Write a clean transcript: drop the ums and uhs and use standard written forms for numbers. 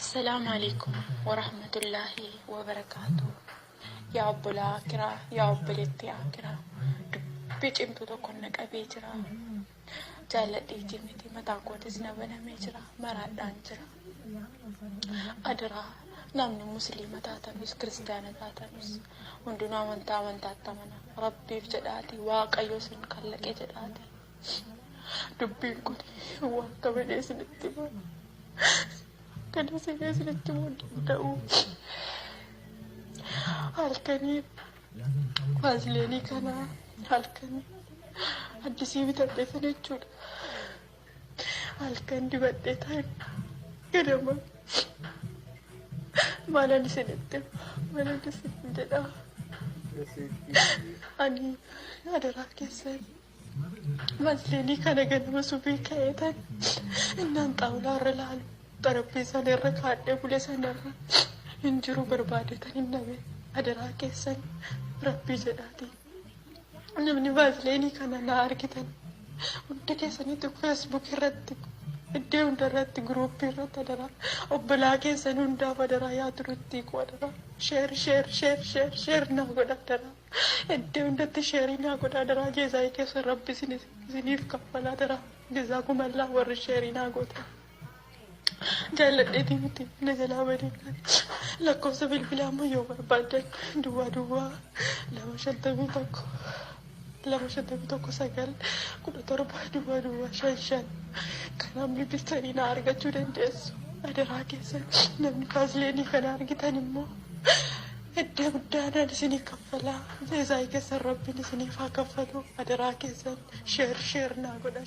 السلام عليكم ورحمة الله وبركاته. يا أبو العاكرة يا أبو الاتياكرة بيج امتو تكونك أبيجرا جالت إيجيمتي متاقوت إزنبنا ميجرا مراد دانجرا أدرا نامني مسلمة تاتنوس كريستيانة تاتنوس وندنا من تاتمنا ربي فجداتي واقع يوسن كالك جداتي دبين كني واقع بديسن اتبا كان سيجازن اتبا داو halkanii waazileenii kana halkanii addisii bitadhee sana jechuudha. Halkan dibadhee ta'an ganama maalan isinitti maalan isin jedhaa ani adaraa keessan waazileenii kana ganama subii ka'ee ta'an innaan xaawulaa irra laalu xarapheessaan irra kaadhee bulee sanarra hin jiru barbaadetan hin dhabe. Adaraa keessan rabbii jedhaati. Namni vaazileenii kana na argitan hunda keessanitti Facebook irratti iddoo hundarratti guruupii irratti adaraa obbolaa keessan hundaaf adaraa yaa turutti adaraa sheer naa godha adaraa iddoo hundatti sheerii naa godha adaraa jeezaayii keessa rabbi isiniif kaffala adaraa jeezaakumallaa warri sheerii naa godha. Jaaladheetii miti na jalaa badee lakkoofsa bilbilaa ammoo yoo barbaadan duwwaa 251 9 kanaan bilbiltanii na argachuu dandeessu. Adaraa keessan namni vaazileenii kana argitan immoo iddoo guddaadhaan isinii kaffalaa jeezaayii keessan rabbiin isiniif haa kaffalu. Adaraa keessan sheer naa godha.